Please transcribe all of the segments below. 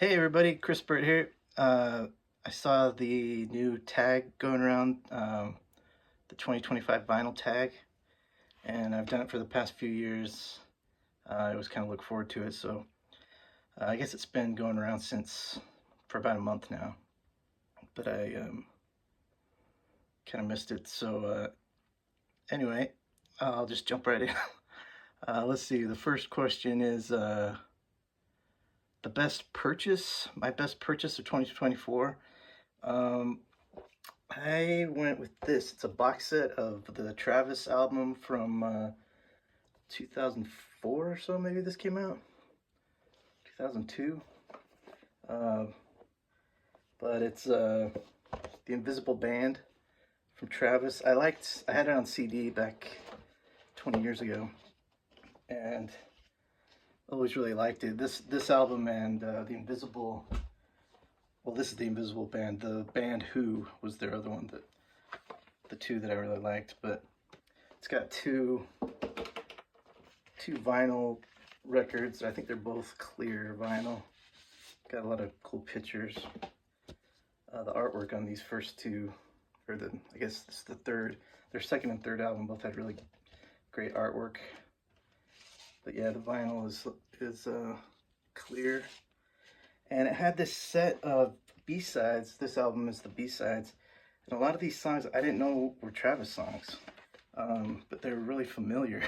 Hey everybody, Chris Burt here. I saw the new tag going around, the 2025 vinyl tag, and I've done it for the past few years. I always kind of look forward to it, so I guess it's been going around for about a month now, but I kind of missed it. So anyway, I'll just jump right in. Let's see, the first question is my best purchase of 2024. Um, I went with this. It's a box set of the Travis album from 2004 or so, maybe this came out. 2002. Uh, but it's The Invisible Band from Travis. I had it on CD back 20 years ago, and always really liked it. This album and this is The Invisible Band. The band Who was their other one, the two that I really liked. But it's got two vinyl records. I think they're both clear vinyl. Got a lot of cool pictures. The artwork on these first two, I guess this is the third, their second and third album both had really great artwork. But yeah, the vinyl is clear. And it had this set of B-sides. This album is the B-sides. And a lot of these songs I didn't know were Travis songs, but they were really familiar.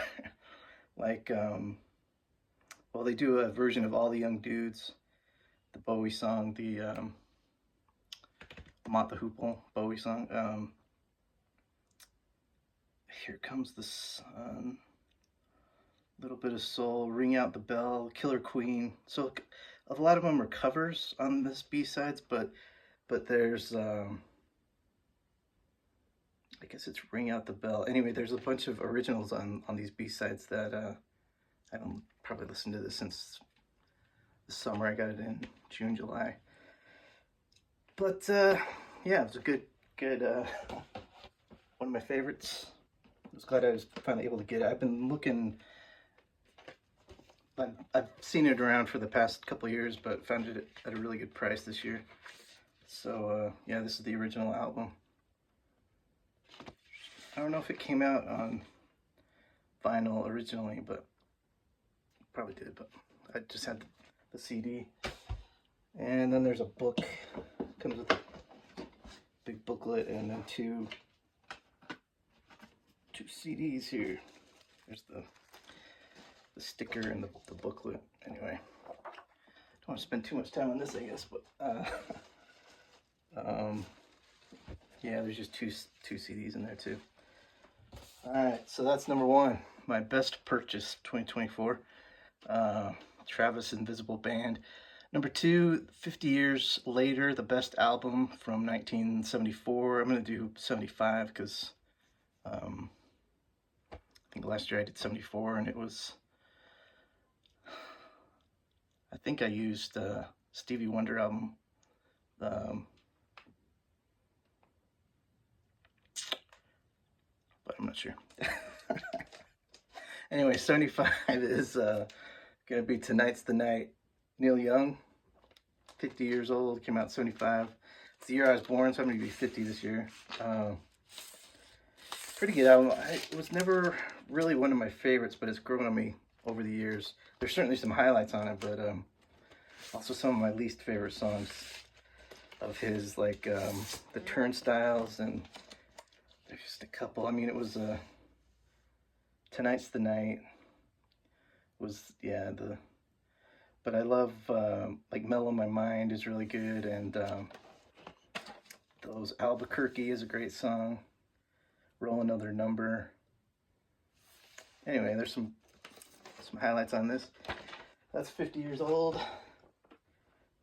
Like, well, they do a version of All the Young Dudes, the Bowie song, the Mott the Hoople Bowie song. Here Comes the Sun, Little Bit of Soul, Ring Out the Bell, Killer Queen. So a lot of them are covers on this B-sides, but there's I guess it's Ring Out the Bell. Anyway, there's a bunch of originals on these B-sides that I don't probably listened to this since the summer. I got it in June, July. But yeah, it was a good one of my favorites. I was glad I was finally able to get it. I've been looking. I've seen it around for the past couple of years, but found it at a really good price this year. So yeah, this is the original album. I don't know if it came out on vinyl originally, but probably did. But I just had the CD, and then there's a book. Comes with a big booklet, and then two CDs here. There's the sticker and the booklet. Anyway, don't want to spend too much time on this, I guess, but yeah, there's just two CDs in there too. All right, so that's number one, my best purchase 2024, Travis Invisible Band. Number two, 50 years later, the best album from 1974. I'm gonna do 75 because I think last year I did 74, and it was, I think I used Stevie Wonder album. But I'm not sure. Anyway, 75 is gonna be Tonight's the Night. Neil Young, 50 years old, came out 75. It's the year I was born, so I'm gonna be 50 this year. Pretty good album. It was never really one of my favorites, but it's grown on me over the years. There's certainly some highlights on it, but also some of my least favorite songs of his, like the Turnstiles, and there's just a couple. I mean, it was Tonight's the Night was, yeah, but I love like Mellow My Mind is really good, and those Albuquerque is a great song. Roll Another Number. Anyway, there's some highlights on this. That's 50 years old.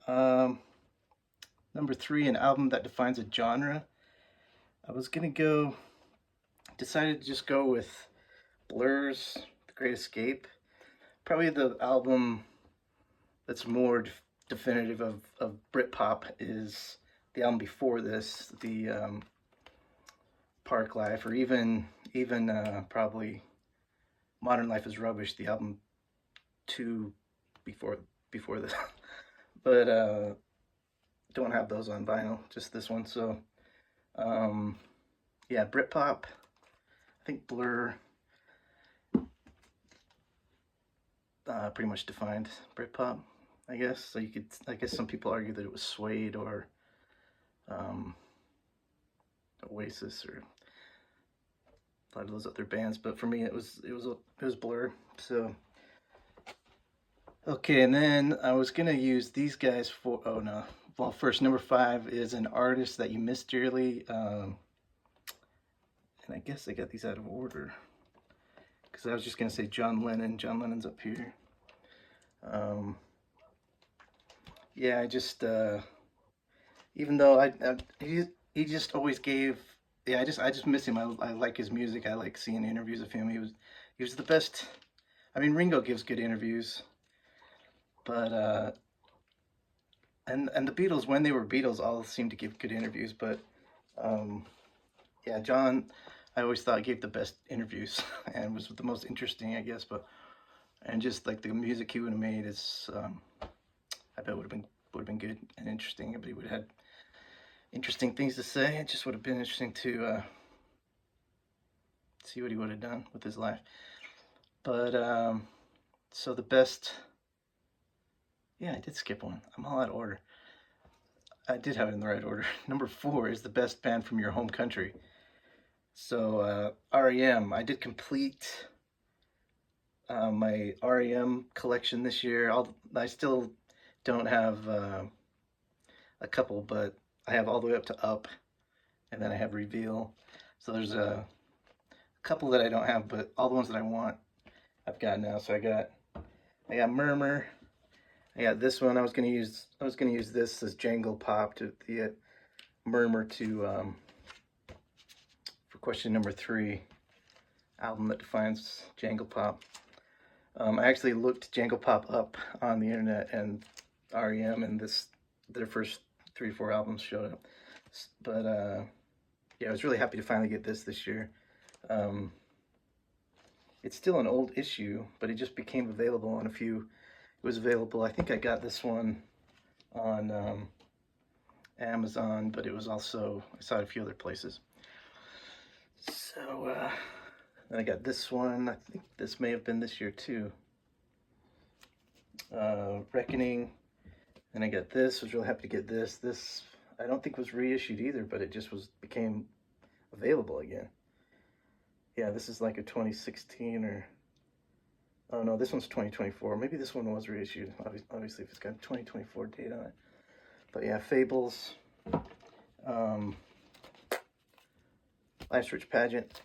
Number three, an album that defines a genre. I was gonna decided to just go with Blur's The Great Escape. Probably the album that's more definitive of Britpop is the album before this, the Park Life, or even probably Modern Life is Rubbish, the album two before this. but don't have those on vinyl, just this one. So yeah, Britpop, I think Blur pretty much defined Britpop, I guess. So you could, I guess some people argue that it was Suede or um, Oasis or a lot of those other bands, but for me it was Blur. So okay, and then I was gonna use these guys for, oh no, well, first, number 5 is an artist that you miss dearly, and I guess I got these out of order because I was just gonna say John Lennon. John Lennon's up here. Yeah, I just even though he just always gave, yeah, I just miss him. I like his music. I like seeing interviews of him. He was the best. I mean, Ringo gives good interviews, but and the Beatles, when they were Beatles, all seemed to give good interviews. But yeah, John, I always thought gave the best interviews and was the most interesting, I guess. But and just like the music he would have made is, I bet would have been good and interesting. But he would have had interesting things to say. It just would have been interesting to see what he would have done with his life. But so the best, yeah, I did skip one. I'm all out of order. I did have it in the right order. Number 4 is the best band from your home country. So REM, I did complete my REM collection this year. I still don't have a couple, but I have all the way up to Up, and then I have Reveal. So there's a couple that I don't have, but all the ones that I want, I've got now. So I got Murmur. I got this one. I was gonna use this as Jangle Pop to the Murmur to for question number 3, album that defines Jangle Pop. I actually looked Jangle Pop up on the internet, and REM and their first 3 or 4 albums showed up. But yeah, I was really happy to finally get this year. It's still an old issue, but it just became available on a few. It was available. I think I got this one on Amazon, but it was also, I saw it a few other places. So then I got this one. I think this may have been this year too. Reckoning. And I got this. Was really happy to get this. This I don't think was reissued either, but it just became available again. Yeah, this is like a 2016 or, oh no, this one's 2024. Maybe this one was reissued. Obviously, if it's got a 2024 date on it. But yeah, Fables, Life's Rich Pageant,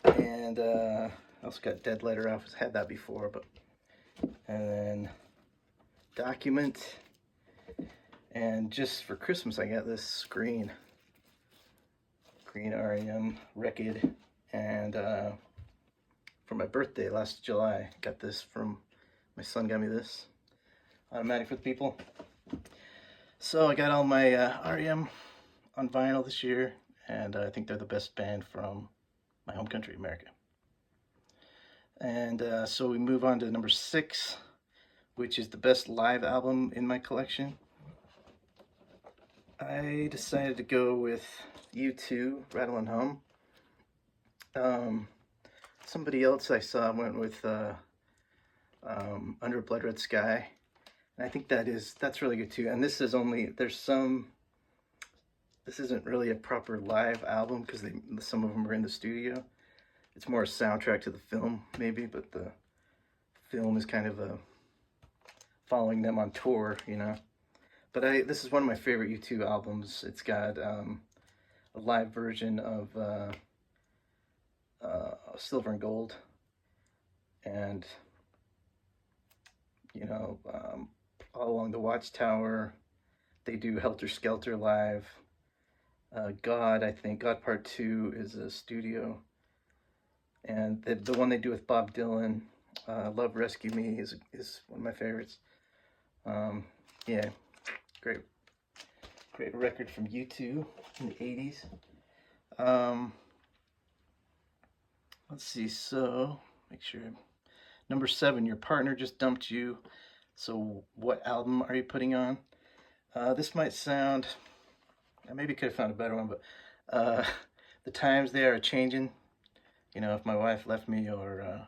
and I also got Dead Letter. I've had that before, but and then Document, and just for Christmas I got this green REM record, and for my birthday last July, I got this from my son. Got me this Automatic for the People. So I got all my REM on vinyl this year, and I think they're the best band from my home country, America. And so we move on to number 6, which is the best live album in my collection. I decided to go with U2, Rattle and Hum. Somebody else I saw went with Under a Blood Red Sky. And I think that's really good too. And this is this isn't really a proper live album because some of them are in the studio. It's more a soundtrack to the film maybe, but the film is kind of following them on tour, you know. But this is one of my favorite U2 albums. It's got a live version of Silver and Gold, and you know, All Along the Watchtower. They do Helter Skelter live. God, I think God Part 2 is a studio, and the one they do with Bob Dylan, Love Rescue Me, is one of my favorites. Yeah, great record from U2 in the 80s. Let's see, so make sure. Number 7, your partner just dumped you. So what album are you putting on? This might sound, I maybe could have found a better one, but the times they are changing. You know, if my wife left me, or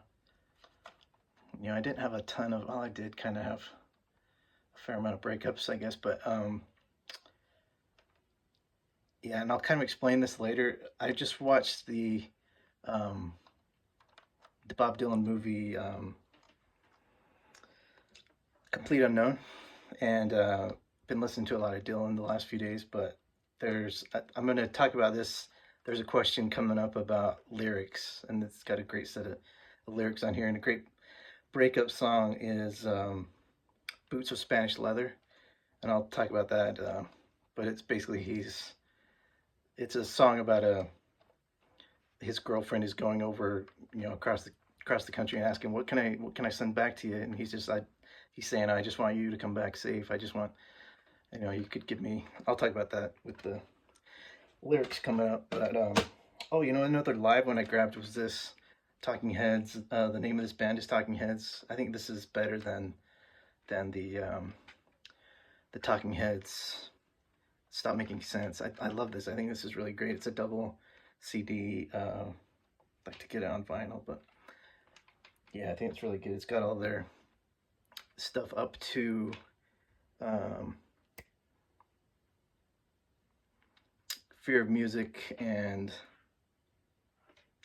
you know, I didn't have a ton of. Well, I did kind of have a fair amount of breakups, I guess, but yeah, and I'll kind of explain this later. I just watched um, the Bob Dylan movie, Complete Unknown, and been listening to a lot of Dylan the last few days. But I'm going to talk about this. There's a question coming up about lyrics, and it's got a great set of lyrics on here, and a great breakup song is Boots of Spanish Leather, and I'll talk about that. But it's basically it's a song about his girlfriend is going over, you know, across the country and asking, what can I send back to you? And he's saying, I just want you to come back safe. I just want, you know, you could give me. I'll talk about that with the lyrics coming up. But oh, you know, another live one I grabbed was this Talking Heads. The name of this band is Talking Heads. I think this is better than the Talking Heads Stop Making Sense. I love this. I think this is really great. It's a double CD. I'd like to get it on vinyl, but yeah, I think it's really good. It's got all their stuff up to Fear of Music and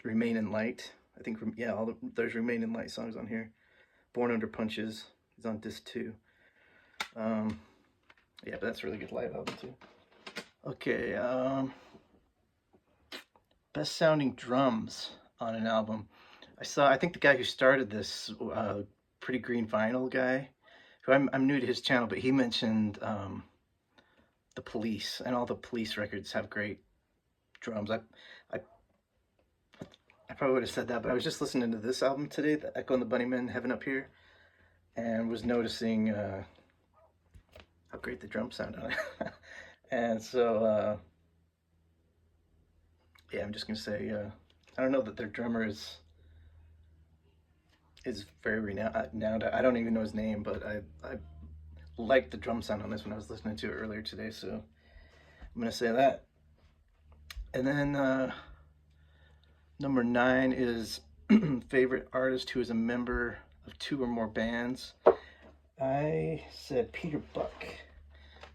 Remain in Light. I think, yeah, there's Remain in Light songs on here. Born Under Punches is on disc 2. Yeah, but that's a really good live album too. Okay, best sounding drums on an album. I think the guy who started this, Pretty Green Vinyl guy, who I'm new to his channel, but he mentioned the Police, and all the Police records have great drums. I probably would have said that, but I was just listening to this album today, the Echo and the Bunnymen, Heaven Up Here, and was noticing how great the drums sound on it. And so, yeah, I'm just gonna say, I don't know that their drummer is very renowned. I don't even know his name, but I liked the drum sound on this when I was listening to it earlier today, so I'm gonna say that. And then number 9 is favorite artist who is a member of 2 or more bands. I said Peter Buck.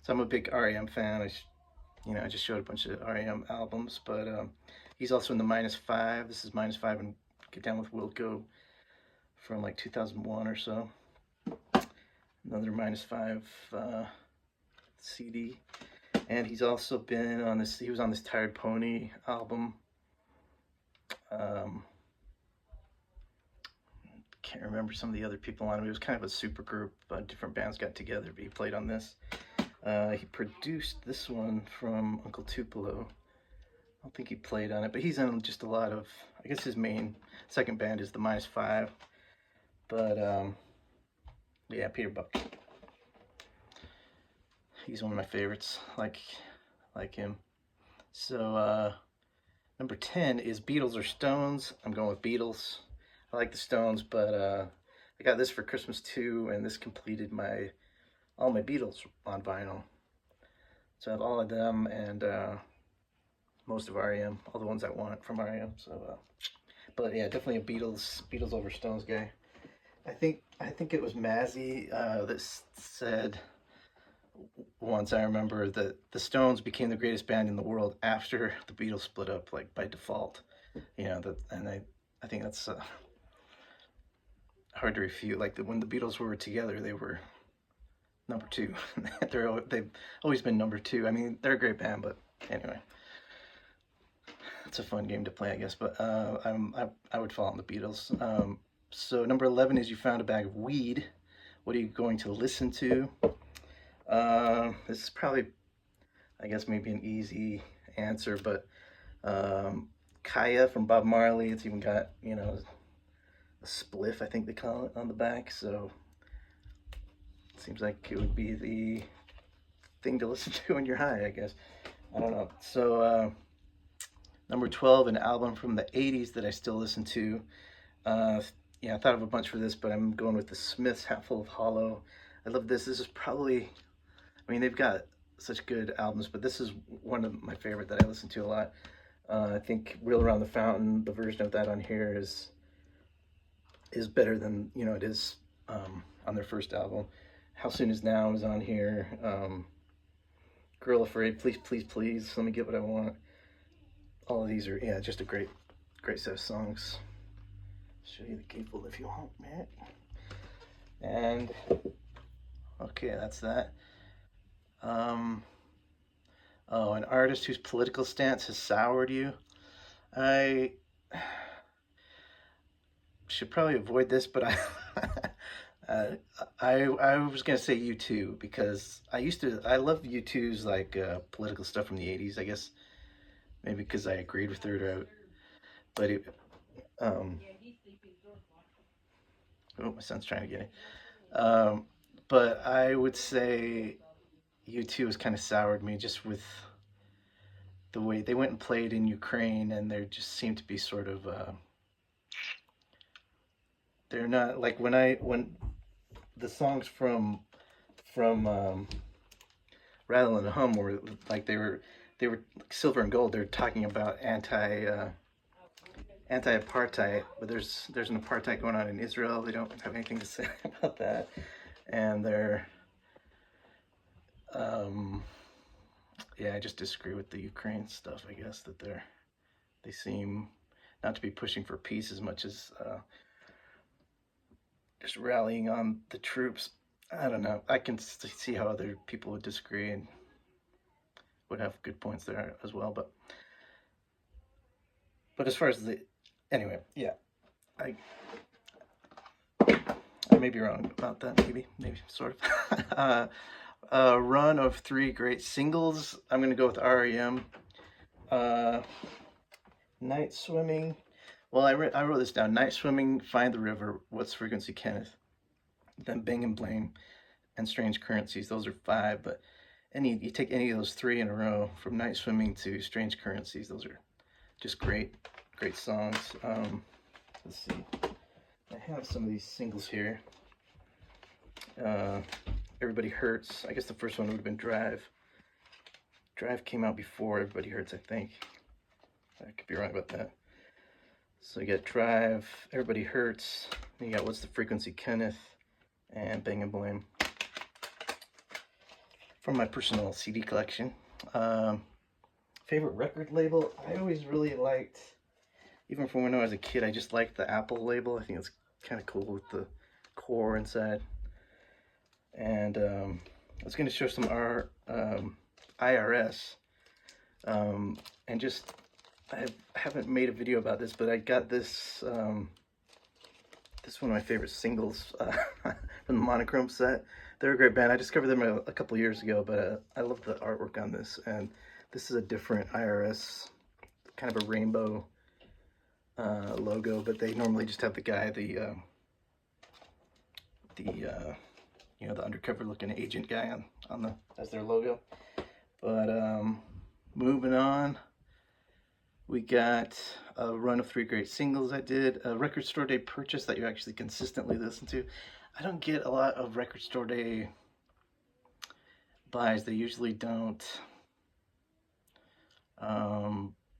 So I'm a big REM fan. I just showed a bunch of REM albums, but he's also in the -5. This is -5 and Get Down with Wilco from like 2001 or so. Another -5 CD. And he's also been on this, he was on this Tired Pony album. Can't remember some of the other people on it. It was kind of a super group. Different bands got together, but he played on this. He produced this one from Uncle Tupelo. I don't think he played on it, but he's in just a lot of, I guess his main second band is the -5. But yeah, Peter Buck. He's one of my favorites, like him. So number 10 is Beatles or Stones. I'm going with Beatles. I like the Stones, but I got this for Christmas too, and this completed all my Beatles on vinyl. So I have all of them and most of REM, all the ones I want from REM. So, but yeah, definitely a Beatles over Stones guy. I think it was Mazzy that said once, I remember, that the Stones became the greatest band in the world after the Beatles split up, like by default. You know, and I think that's hard to refute. Like when the Beatles were together, they were number 2. They've always been number 2. I mean, they're a great band, but anyway, it's a fun game to play, I guess. But I would fall on the Beatles. So number 11 is You Found a Bag of Weed. What are you going to listen to? This is probably, I guess, maybe an easy answer, but Kaya from Bob Marley. It's even got, you know, a spliff, I think they call it, on the back. So it seems like it would be the thing to listen to when you're high, I guess. I don't know. So number 12, an album from the 80s that I still listen to. Yeah, I thought of a bunch for this, but I'm going with the Smiths' Hatful of Hollow. I love this. This is probably, I mean, they've got such good albums, but this is one of my favorite that I listen to a lot. I think Wheel Around the Fountain, the version of that on here is better than, you know, it is on their first album. How Soon Is Now is on here. Girl Afraid, Please, Please, Please, Let Me Get What I Want. All of these are, yeah, just a great set of songs. Show you the gatefold if you want, man. And okay, that's that. Oh, an artist whose political stance has soured you. I should probably avoid this, but I was gonna say U2 because I love U2's like political stuff from the '80s. I guess maybe because I agreed with her, but it, um, oh, my son's trying to get it. But I would say U2 has kind of soured me just with the way they went and played in Ukraine, and there just seemed to be sort of they're not like when the songs from Rattle and Hum were like they were silver and gold. They're talking about anti-apartheid, but there's an apartheid going on in Israel. They don't have anything to say about that, and they're yeah, I just disagree with the Ukraine stuff. I guess that they seem not to be pushing for peace as much as just rallying on the troops. I don't know. I can see how other people would disagree and would have good points there as well. But as far as anyway, yeah, I may be wrong about that. Maybe sort of. A run of 3 great singles. I'm gonna go with REM. Night Swimming. Well, I wrote this down. Night Swimming, Find the River, What's Frequency, Kenneth. Then Bang and Blame and Strange Currencies. Those are 5, but you take any of those 3 in a row, from Night Swimming to Strange Currencies, those are just great songs. Let's see. I have some of these singles here. Everybody Hurts. I guess the first one would have been Drive. Drive came out before Everybody Hurts, I think. I could be wrong about that. So you got Drive, Everybody Hurts, you got What's the Frequency, Kenneth, and Bang and Blame. From my personal CD collection. Favorite record label? I always really liked, even from when I was a kid, I just liked the Apple label. I think it's kind of cool with the core inside. And I was going to show some IRS. And just, I haven't made a video about this, but I got this, this is one of my favorite singles from the Monochrome set. They're a great band. I discovered them a couple years ago, but I love the artwork on this. And this is a different IRS, kind of a rainbow logo, but they normally just have the guy, you know, the undercover looking agent guy on as their logo. But moving on, we got a run of 3 great singles I did, a record store day purchase that you actually consistently listen to. I don't get a lot of record store day buys. They usually don't.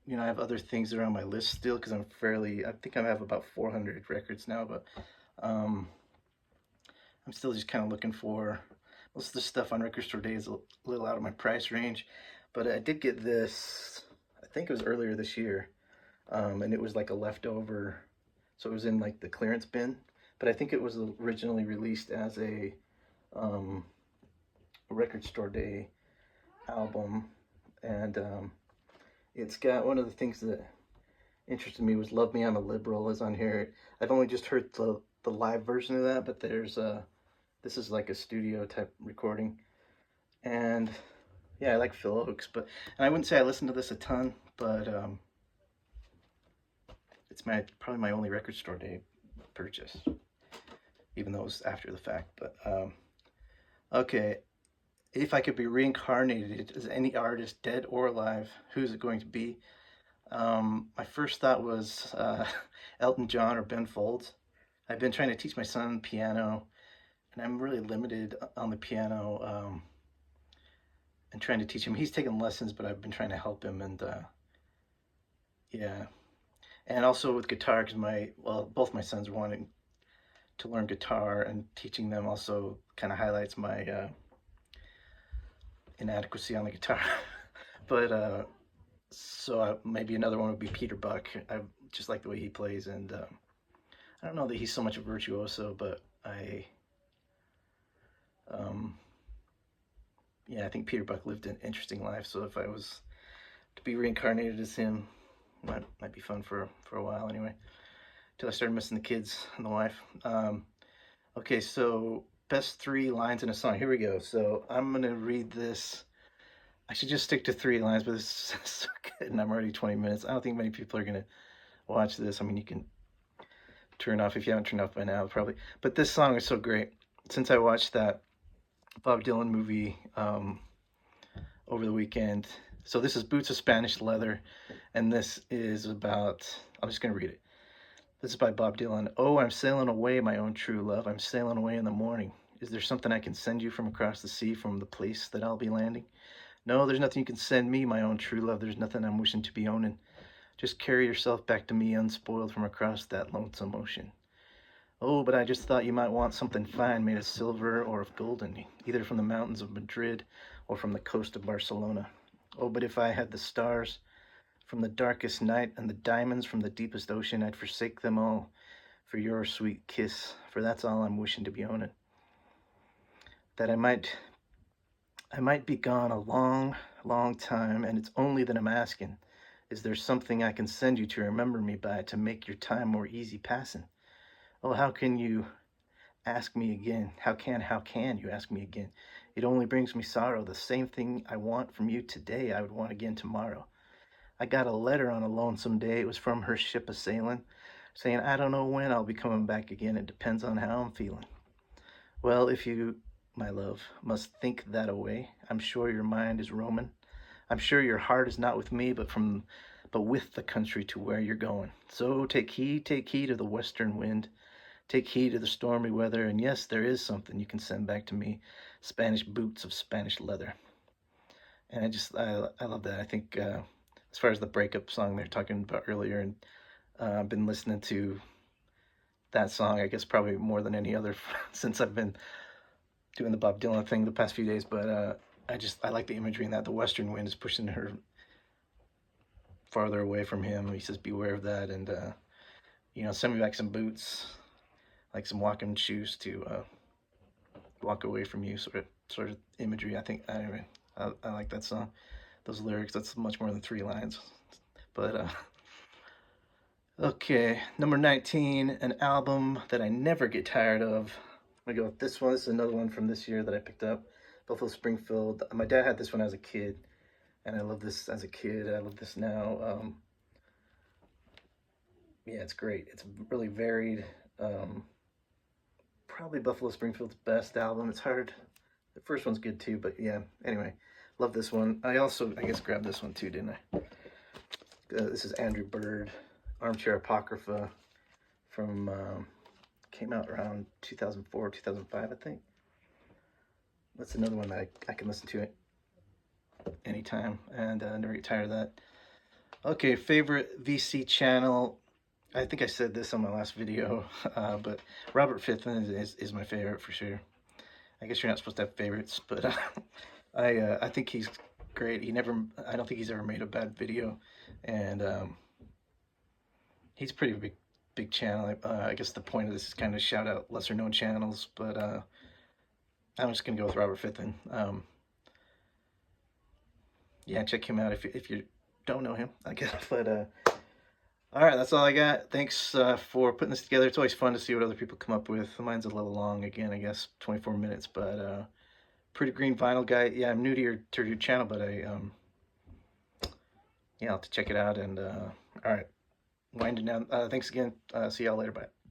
You know, I have other things that are on my list still because I think I have about 400 records now, but I'm still just kind of looking for, most of the stuff on record store day is a little out of my price range, but I did get this, I think it was earlier this year, and it was like a leftover, so it was in like the clearance bin, but I think it was originally released as a record store day album, and it's got, one of the things that interested me was Love Me I'm a Liberal is on here. I've only just heard the live version of that, but there's this is like a studio type recording. And yeah, I like Phil Oakes, and I wouldn't say I listen to this a ton, but it's probably my only record store day purchase, even though it was after the fact. But okay, if I could be reincarnated as any artist, dead or alive, who's it going to be? My first thought was Elton John or Ben Folds. I've been trying to teach my son piano, and I'm really limited on the piano, and trying to teach him. He's taken lessons, but I've been trying to help him, and yeah. And also with guitar, because both my sons are wanting to learn guitar, and teaching them also kind of highlights my inadequacy on the guitar. But so maybe another one would be Peter Buck. I just like the way he plays, and I don't know that he's so much a virtuoso, but um, yeah, I think Peter Buck lived an interesting life. So if I was to be reincarnated as him, might be fun for a while anyway. Till I started missing the kids and the wife. Okay, so best 3 lines in a song. Here we go. So I'm gonna read this. I should just stick to 3 lines, but this is so good, and I'm already 20 minutes. I don't think many people are gonna watch this. I mean, you can turn off if you haven't turned off by now, probably. But this song is so great. Since I watched that Bob Dylan movie over the weekend. So this is Boots of Spanish Leather, and this is about, I'm just going to read it. This is by Bob Dylan. Oh, I'm sailing away, my own true love. I'm sailing away in the morning. Is there something I can send you from across the sea, from the place that I'll be landing? No, there's nothing you can send me, my own true love. There's nothing I'm wishing to be owning. Just carry yourself back to me unspoiled from across that lonesome ocean. Oh, but I just thought you might want something fine made of silver or of golden, either from the mountains of Madrid or from the coast of Barcelona. Oh, but if I had the stars from the darkest night and the diamonds from the deepest ocean, I'd forsake them all for your sweet kiss, for that's all I'm wishing to be owning. That I might be gone a long, long time, and it's only that I'm asking, is there something I can send you to remember me by, to make your time more easy passing? Oh, how can you ask me again? How can you ask me again? It only brings me sorrow. The same thing I want from you today, I would want again tomorrow. I got a letter on a lonesome day. It was from her ship a-sailing, saying, I don't know when I'll be coming back again. It depends on how I'm feeling. Well, if you, my love, must think that away, I'm sure your mind is roaming. I'm sure your heart is not with me, but with the country to where you're going. So take heed of the western wind. Take heed of the stormy weather, and yes, there is something you can send back to me, Spanish boots of Spanish leather. And I love that. I think as far as the breakup song they're talking about earlier, and I've been listening to that song, I guess probably more than any other since I've been doing the Bob Dylan thing the past few days. But I like the imagery in that. The western wind is pushing her farther away from him. He says, beware of that, and send me back some boots, like some walking shoes to walk away from you, sort of imagery. I think anyway, I like that song, those lyrics. That's much more than 3 lines. But okay, number 19, an album that I never get tired of. I'm gonna go with this one. This is another one from this year that I picked up, Buffalo Springfield. My dad had this one as a kid, and I love this as a kid. I love this now. Yeah, it's great. It's really varied. Probably Buffalo Springfield's best album. It's hard. The first one's good too, but yeah. Anyway, love this one. I guess, grabbed this one too, didn't I? This is Andrew Bird, Armchair Apocrypha, from came out around 2004, 2005, I think. That's another one that I can listen to anytime, and never get tired of that. Okay, favorite VC channel. I think I said this on my last video, but Robert Fithman is my favorite for sure. I guess you're not supposed to have favorites, but I think he's great. I don't think he's ever made a bad video, and he's a pretty big channel. I guess the point of this is kind of shout out lesser known channels, but I'm just gonna go with Robert Fithman. Yeah, check him out if you don't know him, I guess. But all right, that's all I got. Thanks for putting this together. It's always fun to see what other people come up with. Mine's a little long again, I guess, 24 minutes, but Pretty Green Vinyl guy. Yeah, I'm new to your channel, but yeah, I'll have to check it out. And all right, winding down. Thanks again. See y'all later. Bye.